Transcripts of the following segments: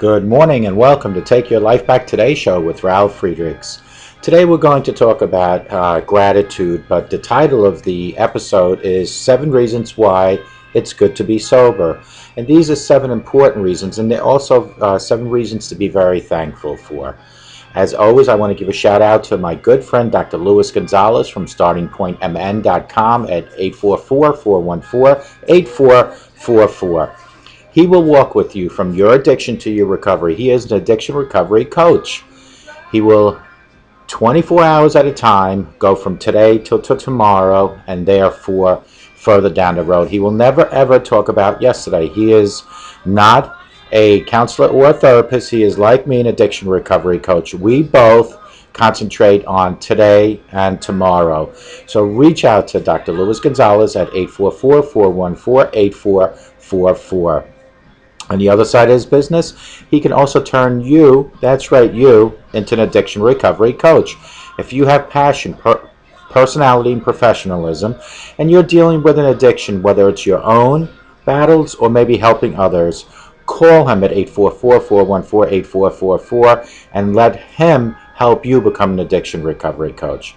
Good morning and welcome to Take Your Life Back Today show with Ralph Friedrichs. Today we're going to talk about gratitude, but the title of the episode is 7 Reasons Why It's Good to Be Sober. And these are 7 important reasons, and they're also 7 reasons to be very thankful for. As always, I want to give a shout out to my good friend Dr. Luis Gonzalez from StartingPointMN.com at 844-414-8444. He will walk with you from your addiction to your recovery. He is an addiction recovery coach. He will, 24 hours at a time, go from today till tomorrow and therefore further down the road. He will never ever talk about yesterday. He is not a counselor or a therapist. He is like me, an addiction recovery coach. We both concentrate on today and tomorrow. So reach out to Dr. Luis Gonzalez at 844-414-8444. On the other side of his business, he can also turn you, that's right, you, into an addiction recovery coach. If you have passion, personality, and professionalism, and you're dealing with an addiction, whether it's your own battles or maybe helping others, call him at 844-414-8444 and let him help you become an addiction recovery coach.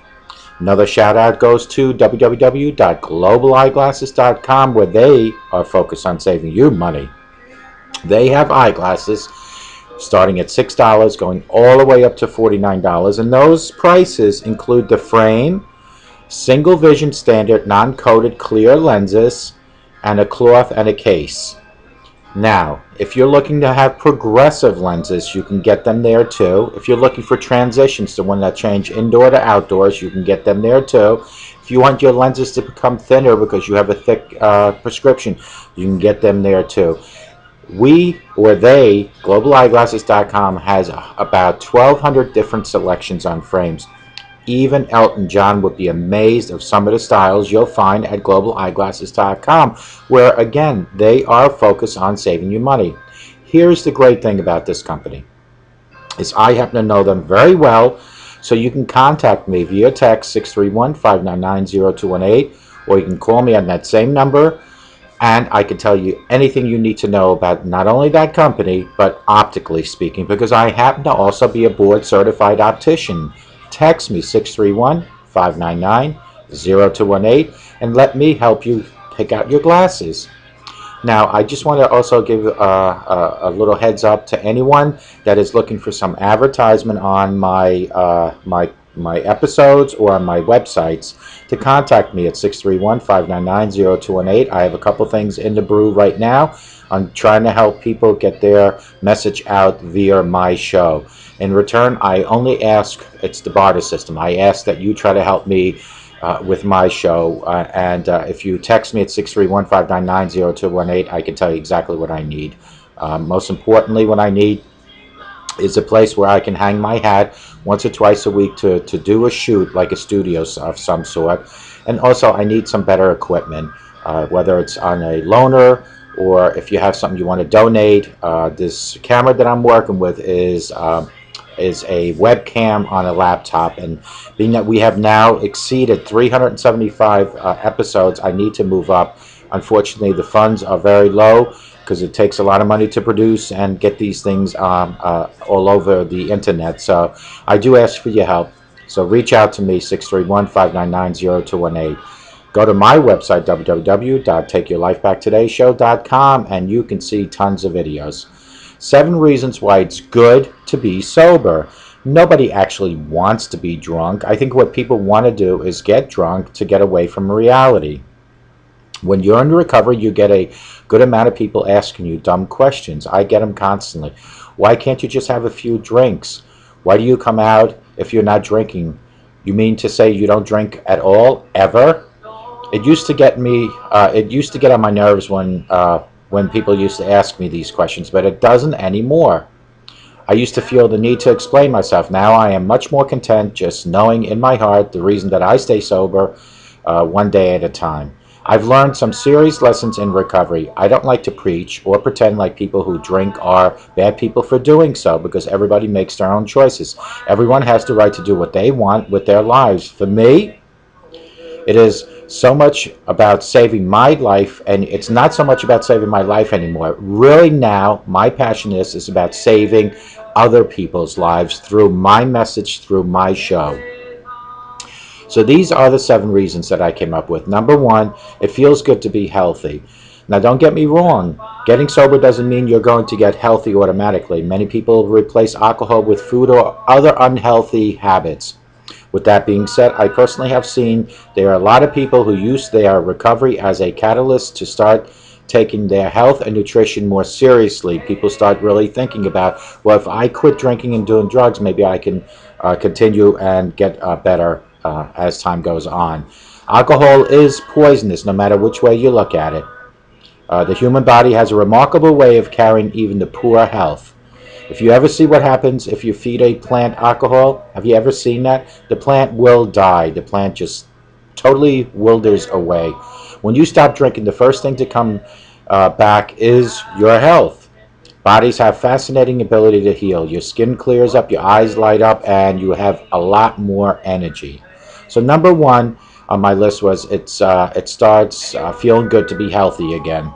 Another shout out goes to www.globaleyeglasses.com, where they are focused on saving you money. They have eyeglasses starting at $6, going all the way up to $49, and those prices include the frame, single vision standard non-coated clear lenses, and a cloth and a case. Now, if you're looking to have progressive lenses, you can get them there too. If you're looking for transitions, the one that change indoor to outdoors, you can get them there too. If you want your lenses to become thinner because you have a thick prescription, you can get them there too. GlobalEyeglasses.com has about 1,200 different selections on frames. Even Elton John would be amazed of some of the styles you'll find at GlobalEyeglasses.com, where again, they are focused on saving you money. Here's the great thing about this company, is I happen to know them very well, so you can contact me via text 631-599-0218, or you can call me on that same number, and I can tell you anything you need to know about not only that company, but optically speaking, because I happen to also be a board certified optician. Text me 631-599-0218 and let me help you pick out your glasses. Now, I just want to also give a little heads up to anyone that is looking for some advertisement on my my episodes or on my websites, to contact me at 631-599-0218. I have a couple things in the brew right now. I'm trying to help people get their message out via my show. In return, I only ask, it's the barter system, I ask that you try to help me with my show, and if you text me at 631-599-0218, I can tell you exactly what I need. Most importantly, what I need is a place where I can hang my hat once or twice a week to do a shoot, like a studio of some sort. And also I need some better equipment, whether it's on a loaner or if you have something you want to donate. This camera that I'm working with is a webcam on a laptop, and being that we have now exceeded 375 episodes, I need to move up. Unfortunately, the funds are very low, because it takes a lot of money to produce and get these things all over the internet. So I do ask for your help. So reach out to me, 631-599-0218. Go to my website, www.takeyourlifebacktodayShow.com, and you can see tons of videos. 7 reasons why it's good to be sober. Nobody actually wants to be drunk. I think what people want to do is get drunk to get away from reality. When you're in recovery, you get a good amount of people asking you dumb questions. I get them constantly. Why can't you just have a few drinks? Why do you come out if you're not drinking? You mean to say you don't drink at all, ever? It used to get me, it used to get on my nerves when people used to ask me these questions, but it doesn't anymore. I used to feel the need to explain myself. Now I am much more content just knowing in my heart the reason that I stay sober one day at a time. I've learned some serious lessons in recovery. I don't like to preach or pretend like people who drink are bad people for doing so, because everybody makes their own choices. Everyone has the right to do what they want with their lives. For me, it is so much about saving my life, and it's not so much about saving my life anymore. Really now, my passion is about saving other people's lives through my message, through my show. So these are the 7 reasons that I came up with. Number 1, it feels good to be healthy. Now don't get me wrong, getting sober doesn't mean you're going to get healthy automatically. Many people replace alcohol with food or other unhealthy habits. With that being said, I personally have seen there are a lot of people who use their recovery as a catalyst to start taking their health and nutrition more seriously. People start really thinking about, well, if I quit drinking and doing drugs, maybe I can continue and get better as time goes on. Alcohol is poisonous no matter which way you look at it. The human body has a remarkable way of carrying even the poor health. If you ever see what happens if you feed a plant alcohol, have you ever seen that? The plant will die. The plant just totally withers away. When you stop drinking, the first thing to come back is your health. Bodies have fascinating ability to heal. Your skin clears up, your eyes light up, and you have a lot more energy. So number 1 on my list was it starts feeling good to be healthy again.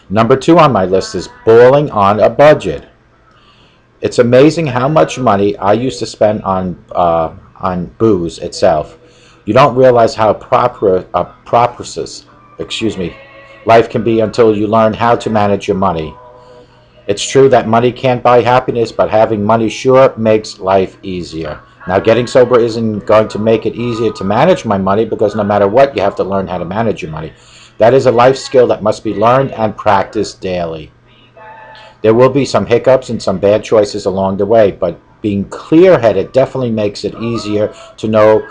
Number 2 on my list is bowling on a budget. It's amazing how much money I used to spend on booze itself. You don't realize how life can be until you learn how to manage your money. It's true that money can't buy happiness, but having money sure makes life easier. Now, getting sober isn't going to make it easier to manage my money, because no matter what, you have to learn how to manage your money. That is a life skill that must be learned and practiced daily. There will be some hiccups and some bad choices along the way, but being clear-headed definitely makes it easier to know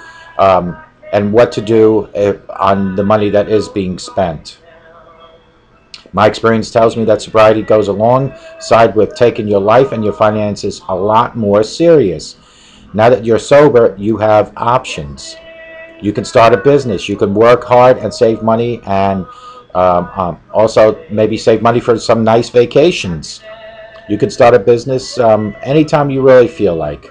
and what to do on the money that is being spent. My experience tells me that sobriety goes alongside with taking your life and your finances a lot more serious. Now that you're sober, you have options. You can start a business. You can work hard and save money, and also maybe save money for some nice vacations. You can start a business anytime you really feel like.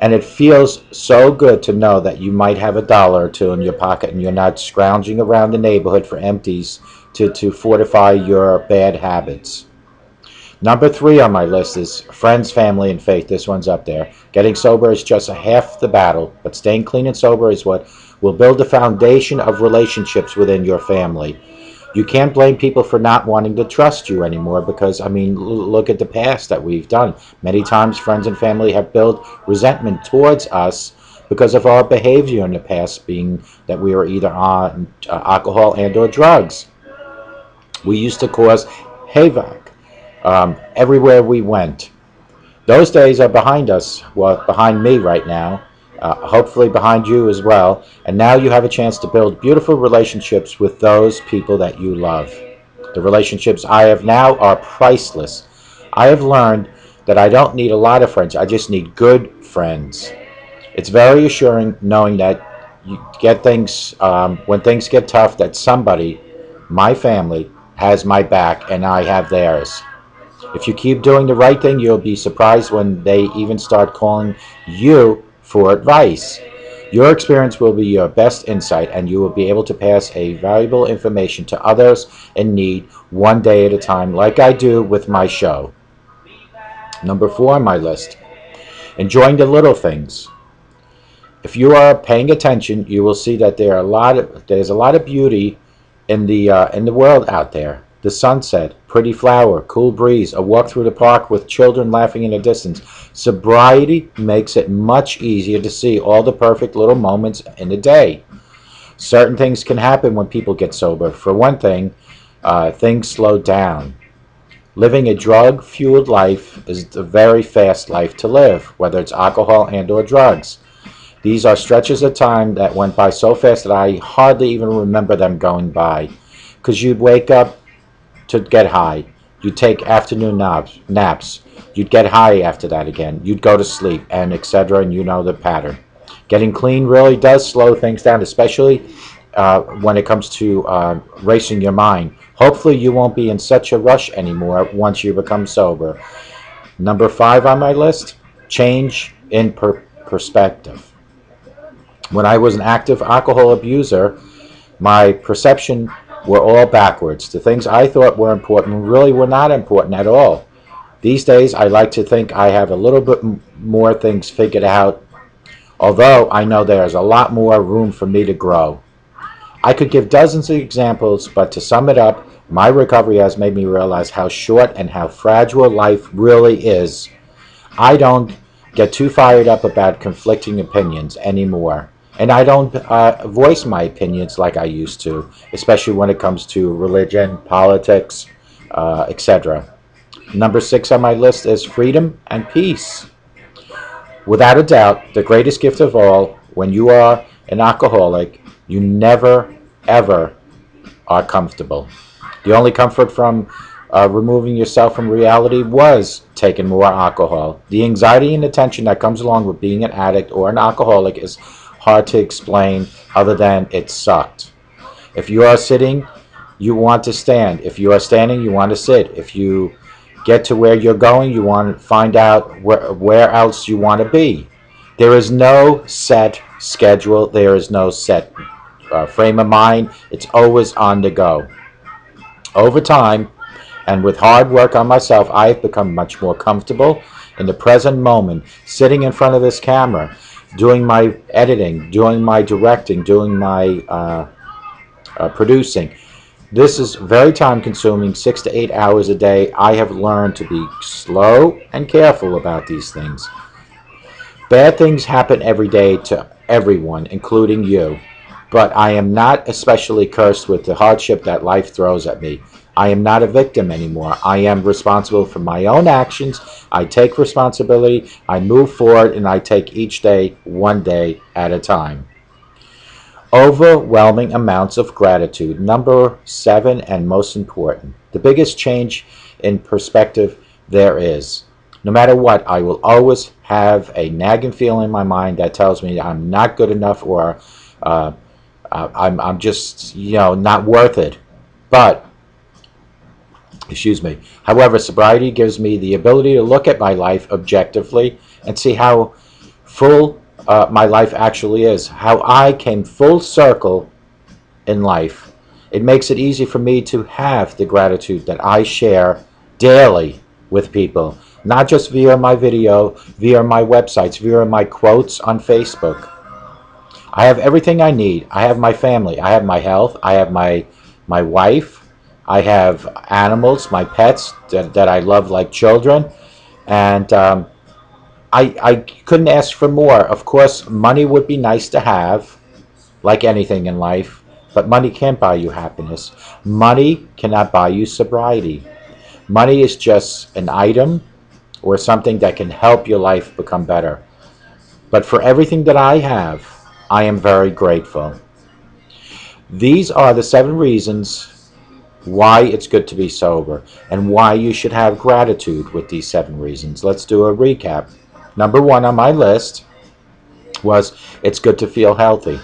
And it feels so good to know that you might have $1 or 2 in your pocket and you're not scrounging around the neighborhood for empties to fortify your bad habits. Number 3 on my list is friends, family, and faith. This one's up there. Getting sober is just half the battle, but staying clean and sober is what will build the foundation of relationships within your family. You can't blame people for not wanting to trust you anymore, because, I mean, look at the past that we've done. Many times friends and family have built resentment towards us because of our behavior in the past, being that we were either on alcohol and or drugs. We used to cause havoc everywhere we went. Those days are behind us, well, behind me right now, hopefully behind you as well, and now you have a chance to build beautiful relationships with those people that you love. The relationships I have now are priceless. I have learned that I don't need a lot of friends, I just need good friends. It's very assuring knowing that you get things, when things get tough, that somebody, my family, has my back and I have theirs. If you keep doing the right thing, you'll be surprised when they even start calling you for advice. Your experience will be your best insight, and you will be able to pass a valuable information to others in need, one day at a time, like I do with my show. Number 4 on my list, enjoying the little things. If you are paying attention, you will see that there's a lot of beauty in the world out there. The sunset, pretty flower, cool breeze, a walk through the park with children laughing in the distance. Sobriety makes it much easier to see all the perfect little moments in the day. Certain things can happen when people get sober. For one thing, things slow down. Living a drug-fueled life is a very fast life to live, whether it's alcohol and or drugs. These are stretches of time that went by so fast that I hardly even remember them going by. Because you'd wake up to get high. You'd take afternoon naps. You'd get high after that again. You'd go to sleep, and etc., and you know the pattern. Getting clean really does slow things down, especially when it comes to racing your mind. Hopefully you won't be in such a rush anymore once you become sober. Number 5 on my list, change in perspective. When I was an active alcohol abuser, my perception were all backwards. The things I thought were important really were not important at all. These days, I like to think I have a little bit more things figured out, although I know there's a lot more room for me to grow. I could give dozens of examples, but to sum it up, my recovery has made me realize how short and how fragile life really is. I don't get too fired up about conflicting opinions anymore. And I don't voice my opinions like I used to, especially when it comes to religion, politics, etc. Number 6 on my list is freedom and peace. Without a doubt, the greatest gift of all, when you are an alcoholic, you never, ever are comfortable. The only comfort from removing yourself from reality was taking more alcohol. The anxiety and the tension that comes along with being an addict or an alcoholic is hard to explain other than it sucked. If you are sitting, you want to stand. If you are standing, you want to sit. If you get to where you're going, you want to find out where else you want to be. There is no set schedule. There is no set frame of mind. It's always on the go. Over time, and with hard work on myself, I've become much more comfortable in the present moment, sitting in front of this camera, doing my editing, doing my directing, doing my producing. This is very time consuming, 6 to 8 hours a day. I have learned to be slow and careful about these things. Bad things happen every day to everyone, including you. But I am not especially cursed with the hardship that life throws at me. I am not a victim anymore. I am responsible for my own actions. I take responsibility. I move forward, and I take each day one day at a time. Overwhelming amounts of gratitude. Number 7 and most important. The biggest change in perspective there is. No matter what, I will always have a nagging feeling in my mind that tells me I'm not good enough or I'm just, not worth it. But, however, sobriety gives me the ability to look at my life objectively and see how full my life actually is, how I came full circle in life. It makes it easy for me to have the gratitude that I share daily with people, not just via my video, via my websites, via my quotes on Facebook. I have everything I need. I have my family. I have my health. I have my wife. I have animals, my pets that I love like children. And I couldn't ask for more. Of course, money would be nice to have, like anything in life. But money can't buy you happiness. Money cannot buy you sobriety. Money is just an item or something that can help your life become better. But for everything that I have, I am very grateful. These are the 7 reasons why it's good to be sober and why you should have gratitude with these 7 reasons. Let's do a recap. Number 1 on my list was it's good to feel healthy.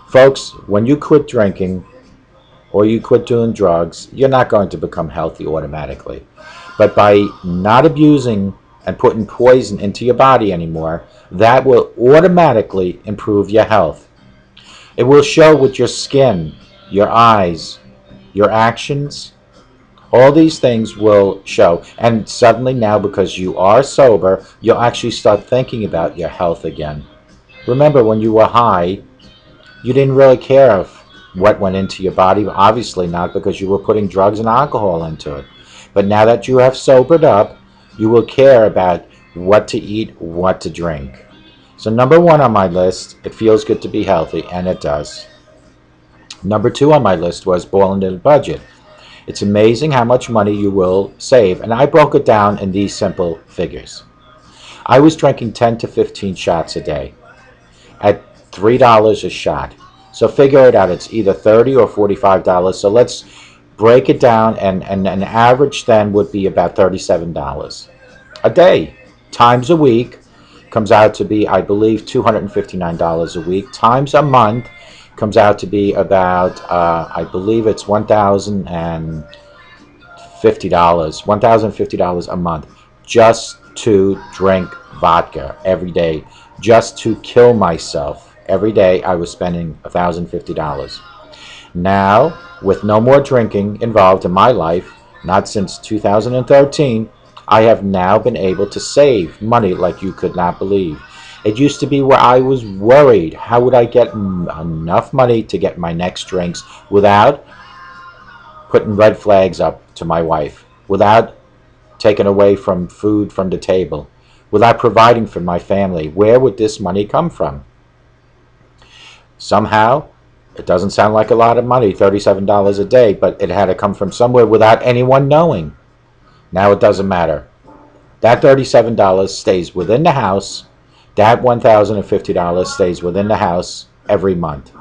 Folks, when you quit drinking or you quit doing drugs, you're not going to become healthy automatically. But by not abusing and putting poison into your body anymore, that will automatically improve your health. It will show with your skin, your eyes, your actions. All these things will show. And suddenly now, because you are sober, you'll actually start thinking about your health again. Remember, when you were high, you didn't really care of what went into your body. Obviously not, because you were putting drugs and alcohol into it. But now that you have sobered up, you will care about what to eat, what to drink. So number 1 on my list, it feels good to be healthy, and it does. Number 2 on my list was balling in a budget. It's amazing how much money you will save, and I broke it down in these simple figures. I was drinking 10 to 15 shots a day at $3 a shot. So figure it out, it's either $30 or $45. So let's break it down, and an average then would be about $37 a day times a week comes out to be, I believe, $259 a week times a month comes out to be about I believe it's $1,050 a month just to drink vodka every day, just to kill myself every day I was spending $1,050. Now, with no more drinking involved in my life, not since 2013, I have now been able to save money like you could not believe. It used to be where I was worried, how would I get enough money to get my next drinks without putting red flags up to my wife, without taking away from food from the table, without providing for my family. Where would this money come from? Somehow, it doesn't sound like a lot of money, $37 a day, but it had to come from somewhere without anyone knowing. Now it doesn't matter. That $37 stays within the house. That $1,050 stays within the house every month.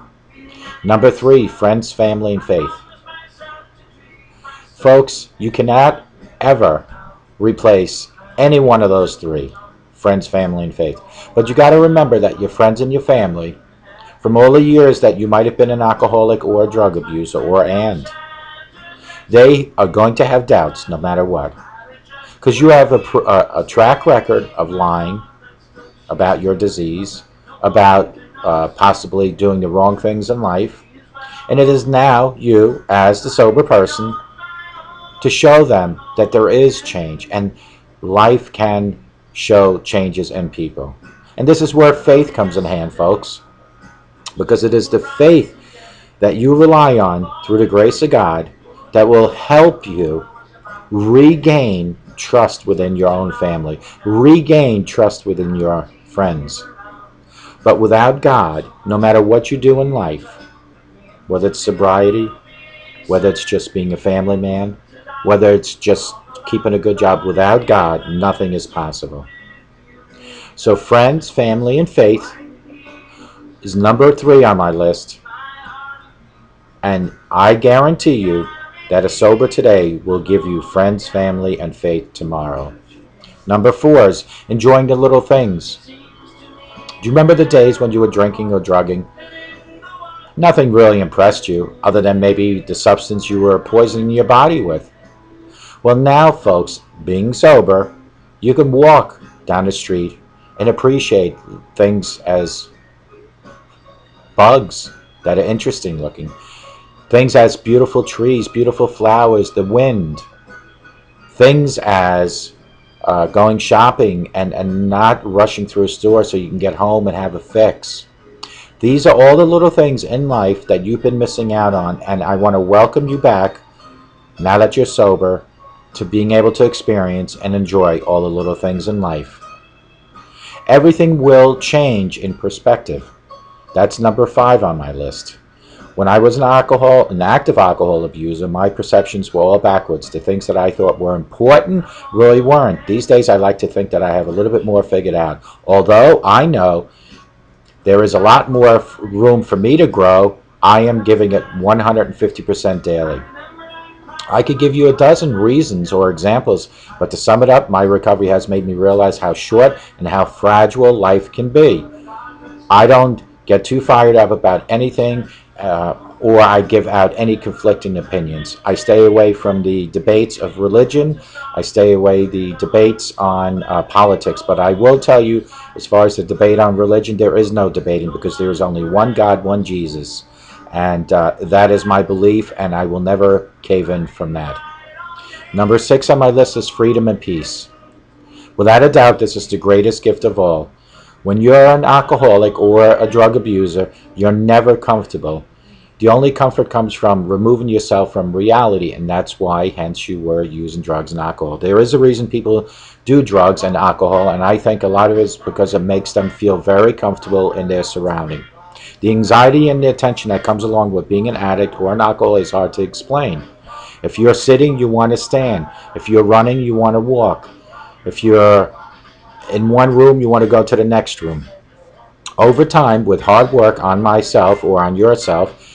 Number 3, friends, family, and faith. Folks, you cannot ever replace any one of those 3, friends, family, and faith. But you got to remember that your friends and your family, from all the years that you might have been an alcoholic or a drug abuser they are going to have doubts no matter what. Because you have a track record of lying about your disease, about possibly doing the wrong things in life. And it is now you, as the sober person, to show them that there is change and life can show changes in people. And this is where faith comes in hand, folks, because it is the faith that you rely on through the grace of God that will help you regain trust within your own family, regain trust within your friends. But without God, no matter what you do in life, whether it's sobriety, whether it's just being a family man, whether it's just keeping a good job, without God, nothing is possible. So friends, family, and faith is number 3 on my list. And I guarantee you that a sober today will give you friends, family, and faith tomorrow. Number 4 is enjoying the little things. Do you remember the days when you were drinking or drugging? Nothing really impressed you other than maybe the substance you were poisoning your body with. Well, now, folks, being sober, you can walk down the street and appreciate things as bugs that are interesting looking. Things as beautiful trees, beautiful flowers, the wind. Things as going shopping and not rushing through a store so you can get home and have a fix. These are all the little things in life that you've been missing out on, and I want to welcome you back, now that you're sober, to being able to experience and enjoy all the little things in life. Everything will change in perspective. That's number 5 on my list. When I was an active alcohol abuser, my perceptions were all backwards. The things that I thought were important really weren't. These days I like to think that I have a little bit more figured out. Although I know there is a lot more room for me to grow, I am giving it 150% daily. I could give you a dozen reasons or examples, but to sum it up, my recovery has made me realize how short and how fragile life can be. I don't get too fired up about anything, or I give out any conflicting opinions. I stay away from the debates of religion. I stay away the debates on politics. But I will tell you, as far as the debate on religion, there is no debating, because there is only one God, one Jesus. And that is my belief, and I will never cave in from that. Number 6 on my list is freedom and peace. Without a doubt, this is the greatest gift of all. When you're an alcoholic or a drug abuser, you're never comfortable. The only comfort comes from removing yourself from reality, and that's why, hence, you were using drugs and alcohol. There is a reason people do drugs and alcohol, and I think a lot of it is because it makes them feel very comfortable in their surrounding. The anxiety and the tension that comes along with being an addict or an alcoholic is hard to explain. If you're sitting, you want to stand. If you're running, you want to walk. If you're in one room, you want to go to the next room. Over time, with hard work on myself or on yourself,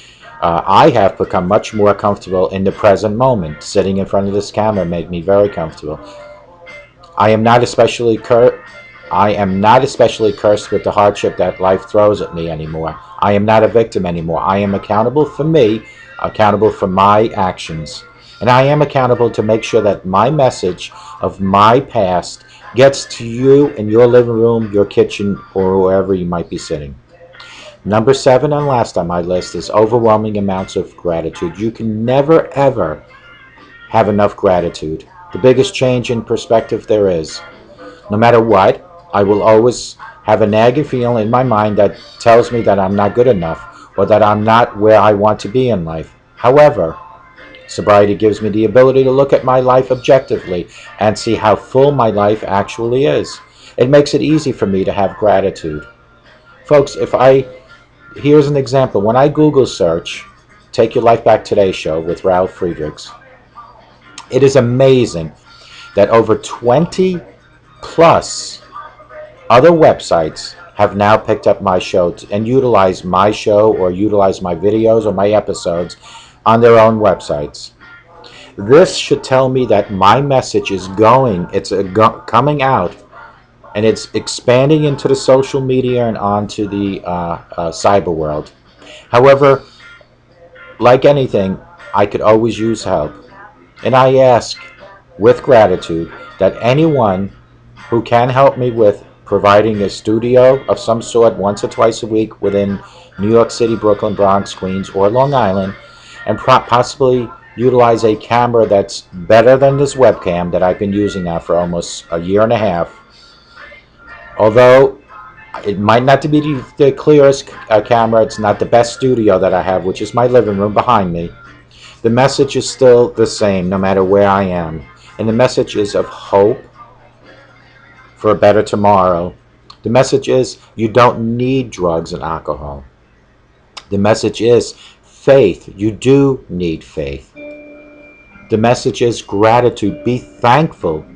I have become much more comfortable in the present moment. Sitting in front of this camera made me very comfortable. I am not especially cursed with the hardship that life throws at me anymore. I am not a victim anymore. I am accountable for me, accountable for my actions. And I am accountable to make sure that my message of my past gets to you in your living room, your kitchen, or wherever you might be sitting. Number 7 and last on my list is overwhelming amounts of gratitude. You can never ever have enough gratitude. The biggest change in perspective there is. No matter what, I will always have a nagging feeling in my mind that tells me that I'm not good enough or that I'm not where I want to be in life. However, sobriety gives me the ability to look at my life objectively and see how full my life actually is. It makes it easy for me to have gratitude. Folks, here's an example. When I Google search, Take Your Life Back Today show with Ralph Friedrichs, it is amazing that over 20 plus other websites have now picked up my show and utilize my show or utilize my videos or my episodes on their own websites. This should tell me that my message is coming out, and it's expanding into the social media and onto the cyber world. However, like anything, I could always use help. And I ask, with gratitude, that anyone who can help me with providing a studio of some sort once or twice a week within New York City, Brooklyn, Bronx, Queens, or Long Island, and possibly utilize a camera that's better than this webcam that I've been using now for almost a year and a half. Although it might not be the clearest camera, it's not the best studio that I have, which is my living room behind me. The message is still the same no matter where I am. And the message is of hope for a better tomorrow. The message is you don't need drugs and alcohol. The message is faith. You do need faith. The message is gratitude. Be thankful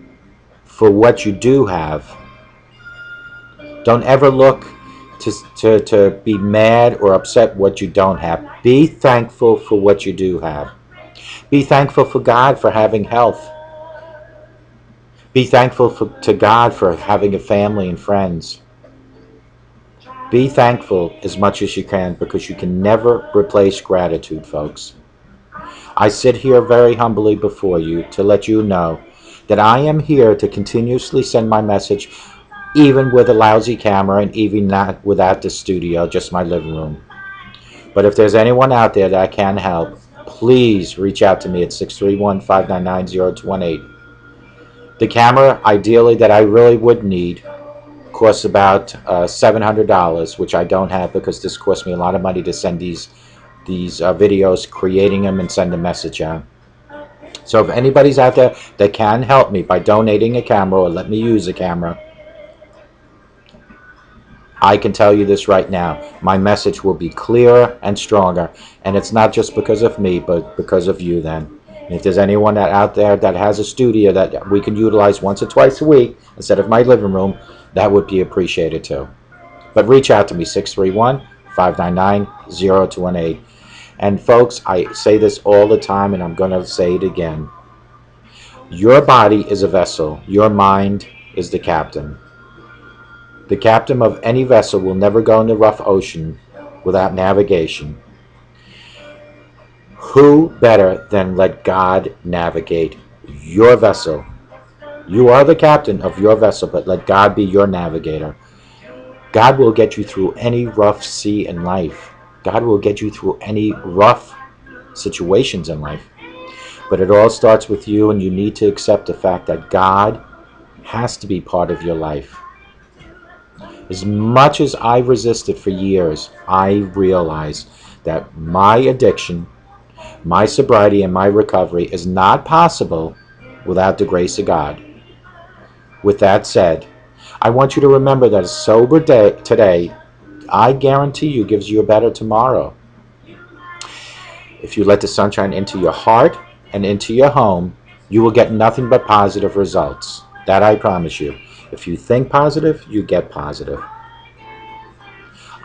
for what you do have. Don't ever look to be mad or upset what you don't have. Be thankful for what you do have. Be thankful for God for having health. Be thankful to God for having a family and friends. Be thankful as much as you can, because you can never replace gratitude, folks. I sit here very humbly before you to let you know that I am here to continuously send my message, even with a lousy camera and even not without the studio, just my living room. But if there's anyone out there that can help, please reach out to me at 631-599-0218. The camera, ideally, that I really would need costs about $700, which I don't have because this costs me a lot of money to send these videos, creating them and send a message out. So if anybody's out there that can help me by donating a camera or let me use a camera, I can tell you this right now. My message will be clearer and stronger. And it's not just because of me, but because of you then. And if there's anyone out there that has a studio that we can utilize once or twice a week instead of my living room, that would be appreciated too. But reach out to me, 631-599-0218. And folks, I say this all the time, and I'm going to say it again. Your body is a vessel. Your mind is the captain. The captain of any vessel will never go in the rough ocean without navigation. Who better than let God navigate your vessel? You are the captain of your vessel, but let God be your navigator. God will get you through any rough sea in life. God will get you through any rough situations in life. But it all starts with you, and you need to accept the fact that God has to be part of your life. As much as I've resisted for years, I realize that my addiction, my sobriety, and my recovery is not possible without the grace of God. With that said, I want you to remember that a sober day today, I guarantee you, gives you a better tomorrow. If you let the sunshine into your heart and into your home, you will get nothing but positive results. That I promise you. If you think positive, you get positive.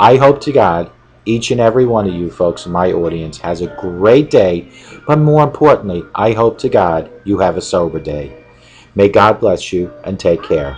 I hope to God each and every one of you folks in my audience has a great day, but more importantly, I hope to God you have a sober day. May God bless you, and take care.